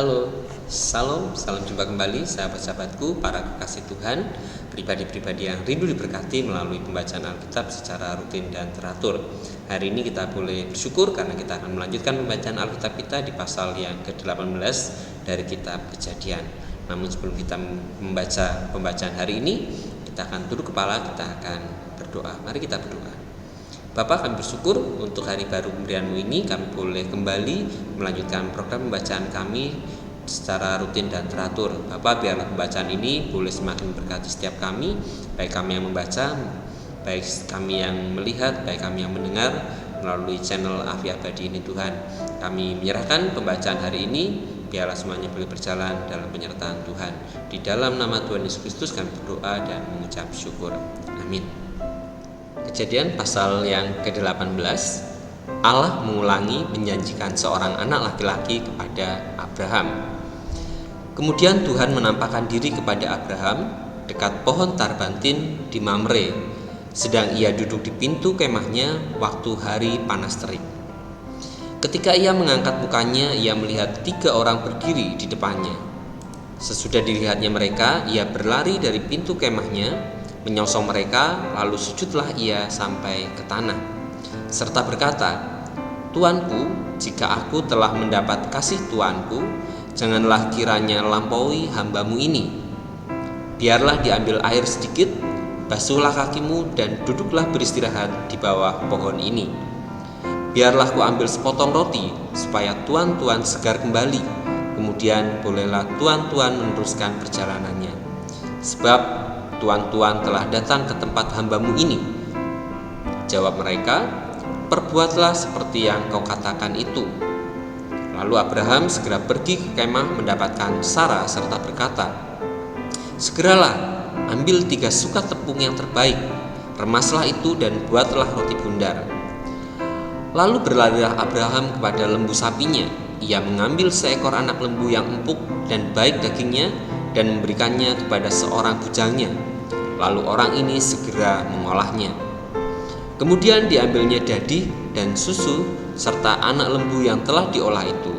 Halo, salam jumpa kembali sahabat-sahabatku, para kekasih Tuhan, pribadi-pribadi yang rindu diberkati melalui pembacaan Alkitab secara rutin dan teratur. Hari ini kita boleh bersyukur karena kita akan melanjutkan pembacaan Alkitab kita di pasal yang ke-18 dari kitab Kejadian. Namun sebelum kita membaca pembacaan hari ini, kita akan tunduk kepala, kita akan berdoa. Mari kita berdoa. Bapa, kami bersyukur untuk hari baru pemberian-Mu ini, kami boleh kembali melanjutkan program pembacaan kami secara rutin dan teratur. Bapa, biarlah pembacaan ini boleh semakin memberkati setiap kami, baik kami yang membaca, baik kami yang melihat, baik kami yang mendengar melalui channel Afi Abadi ini Tuhan. Kami menyerahkan pembacaan hari ini, biarlah semuanya boleh berjalan dalam penyertaan Tuhan. Di dalam nama Tuhan Yesus Kristus kami berdoa dan mengucap syukur. Amin. Kejadian pasal yang ke-18, Allah mengulangi menjanjikan seorang anak laki-laki kepada Abraham. Kemudian Tuhan menampakkan diri kepada Abraham dekat pohon tarbantin di Mamre, sedang ia duduk di pintu kemahnya waktu hari panas terik. Ketika ia mengangkat mukanya, ia melihat 3 orang berdiri di depannya. Sesudah dilihatnya mereka, ia berlari dari pintu kemahnya, menyongsong mereka, lalu sujudlah ia sampai ke tanah, serta berkata, "Tuanku, jika aku telah mendapat kasih Tuanku, janganlah kiranya lampaui hamba-Mu ini. Biarlah diambil air sedikit, basuhlah kakimu dan duduklah beristirahat di bawah pohon ini. Biarlah ku ambil sepotong roti, supaya tuan-tuan segar kembali, kemudian bolehlah tuan-tuan meneruskan perjalanannya. Sebab tuan-tuan telah datang ke tempat hamba-Mu ini." Jawab mereka, "Perbuatlah seperti yang kau katakan itu." Lalu Abraham segera pergi ke kemah mendapatkan Sarah serta berkata, "Segeralah, ambil 3 sukat tepung yang terbaik, remaslah itu dan buatlah roti bundar." Lalu berlarilah Abraham kepada lembu sapinya. Ia mengambil seekor anak lembu yang empuk dan baik dagingnya dan memberikannya kepada seorang bujangnya. Lalu orang ini segera mengolahnya. Kemudian diambilnya dadih dan susu serta anak lembu yang telah diolah itu.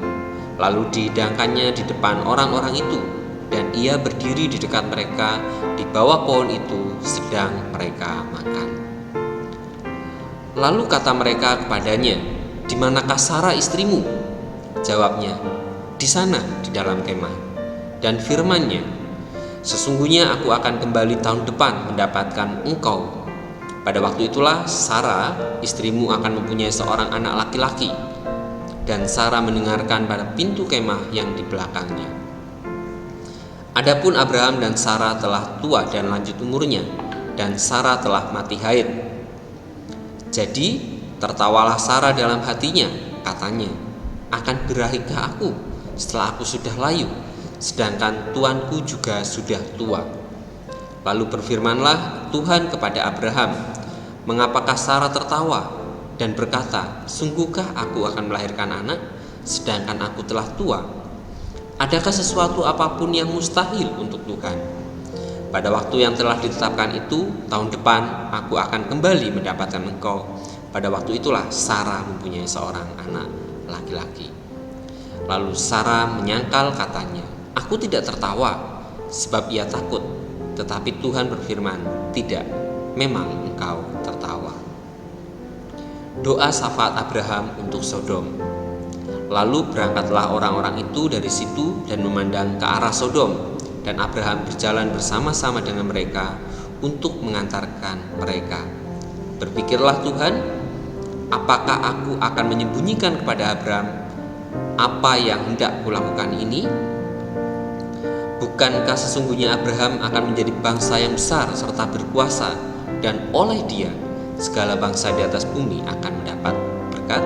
Lalu dihidangkannya di depan orang-orang itu, dan ia berdiri di dekat mereka di bawah pohon itu sedang mereka makan. Lalu kata mereka kepadanya, "Di manakah Sarah istrimu?" Jawabnya, "Di sana, di dalam kemah." Dan firman-Nya, "Sesungguhnya aku akan kembali tahun depan mendapatkan engkau. Pada waktu itulah Sarah, istrimu, akan mempunyai seorang anak laki-laki." Dan Sarah mendengarkan pada pintu kemah yang di belakangnya. Adapun Abraham dan Sarah telah tua dan lanjut umurnya, dan Sarah telah mati haid. Jadi tertawalah Sarah dalam hatinya, katanya, "Akan berahikah aku setelah aku sudah layu, sedangkan tuanku juga sudah tua?" Lalu berfirmanlah Tuhan kepada Abraham, "Mengapakah Sarah tertawa dan berkata, sungguhkah aku akan melahirkan anak, sedangkan aku telah tua? Adakah sesuatu apapun yang mustahil untuk Tuhan? Pada waktu yang telah ditetapkan itu, tahun depan aku akan kembali mendapatkan engkau." Pada waktu itulah Sarah mempunyai seorang anak laki-laki. Lalu Sarah menyangkal katanya, "Aku tidak tertawa," sebab ia takut. Tetapi Tuhan berfirman, "Tidak, memang engkau tertawa." Doa syafaat Abraham untuk Sodom. Lalu berangkatlah orang-orang itu dari situ dan memandang ke arah Sodom, dan Abraham berjalan bersama-sama dengan mereka untuk mengantarkan mereka. Berpikirlah Tuhan, apakah aku akan menyembunyikan kepada Abraham apa yang hendak kulakukan ini? Bukankah sesungguhnya Abraham akan menjadi bangsa yang besar serta berkuasa, dan oleh dia segala bangsa di atas bumi akan mendapat berkat?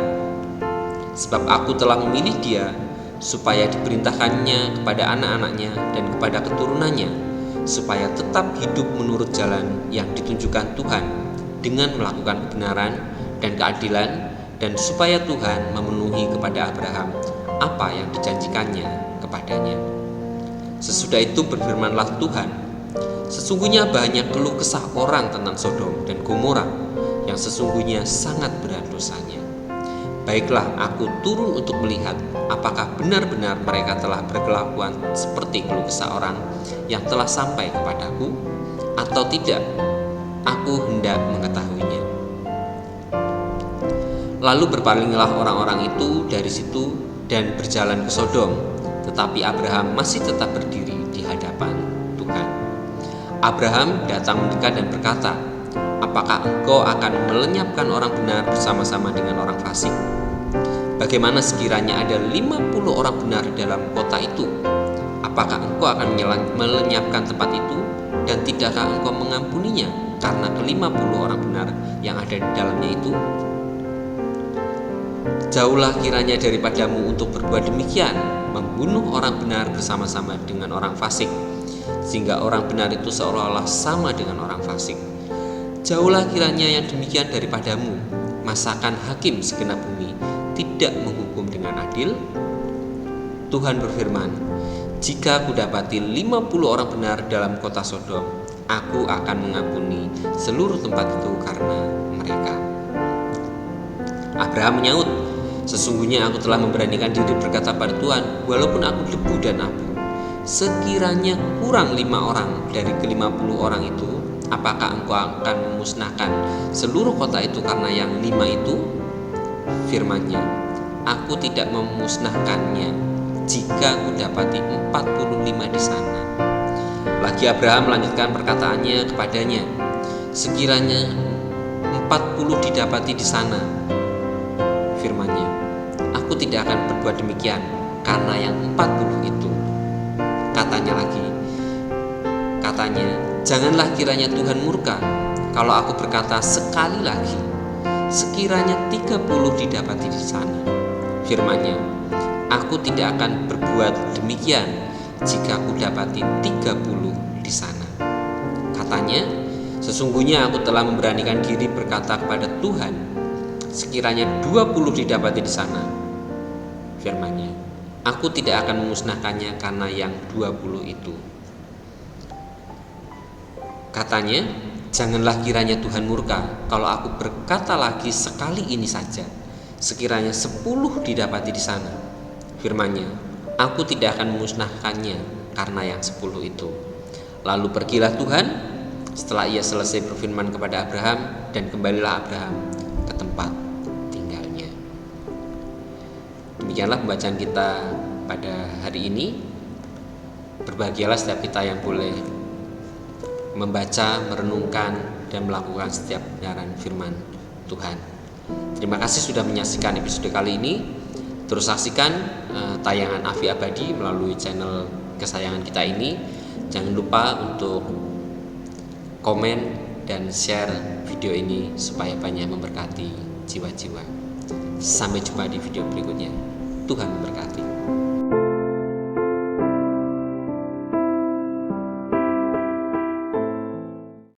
Sebab aku telah memilih dia supaya diperintahkannya kepada anak-anaknya dan kepada keturunannya, supaya tetap hidup menurut jalan yang ditunjukkan Tuhan dengan melakukan kebenaran dan keadilan, dan supaya Tuhan memenuhi kepada Abraham apa yang dijanjikannya kepadanya." Sesudah itu berfirmanlah Tuhan, "Sesungguhnya banyak keluh kesah orang tentang Sodom dan Gomora, yang sesungguhnya sangat berat dosanya. Baiklah, aku turun untuk melihat apakah benar-benar mereka telah berkelakuan seperti keluh kesah orang yang telah sampai kepadaku, atau tidak. Aku hendak mengetahuinya. Lalu berpalinglah orang-orang itu dari situ dan berjalan ke Sodom, tetapi Abraham masih tetap berdiri di hadapan Tuhan. Abraham datang mendekat dan berkata, "Apakah engkau akan melenyapkan orang benar bersama-sama dengan orang fasik? Bagaimana sekiranya ada 50 orang benar dalam kota itu? Apakah engkau akan melenyapkan tempat itu, dan tidakkah engkau mengampuninya karena ke-50 orang benar yang ada di dalamnya itu? Jauhlah kiranya daripadamu untuk berbuat demikian, membunuh orang benar bersama-sama dengan orang fasik, sehingga orang benar itu seolah-olah sama dengan orang fasik. Jauhlah kiranya yang demikian daripadamu. Masakan hakim segenap bumi tidak menghukum dengan adil?" Tuhan berfirman, "Jika kudapati 50 orang benar dalam kota Sodom, aku akan mengampuni seluruh tempat itu karena mereka." Abraham menyaut, "Sesungguhnya aku telah memberanikan diri berkata pada Tuhan, walaupun aku debu dan abu, sekiranya kurang 5 orang dari ke-50 orang itu, apakah engkau akan memusnahkan seluruh kota itu karena yang 5 itu?" Firman-Nya, "Aku tidak memusnahkannya jika kudapati 45 di sana." Lagi Abraham melanjutkan perkataannya kepadanya, "Sekiranya 40 didapati di sana," firman-Nya, "aku tidak akan berbuat demikian karena yang 40 itu." Katanya, "Janganlah kiranya Tuhan murka kalau aku berkata sekali lagi, sekiranya 30 didapati di sana." Firman-Nya, "Aku tidak akan berbuat demikian jika aku dapati 30 di sana." Katanya, "Sesungguhnya aku telah memberanikan diri berkata kepada Tuhan, sekiranya 20 didapati di sana." Firman-Nya, "Aku tidak akan memusnahkannya karena yang 20 itu." Katanya, "Janganlah kiranya Tuhan murka kalau aku berkata lagi sekali ini saja, sekiranya 10 didapati di sana." Firman-Nya, "Aku tidak akan memusnahkannya karena yang 10 itu." Lalu pergilah Tuhan setelah ia selesai berfirman kepada Abraham, dan kembalilah Abraham ke tempat tinggalnya. Demikianlah pembacaan kita pada hari ini. Berbahagialah setiap kita yang boleh membaca, merenungkan, dan melakukan setiap kebenaran firman Tuhan. Terima kasih sudah menyaksikan episode kali ini. Terus saksikan tayangan Afi Abadi melalui channel kesayangan kita ini. Jangan lupa untuk komen dan share video ini supaya banyak memberkati jiwa-jiwa. Sampai jumpa di video berikutnya. Tuhan memberkati.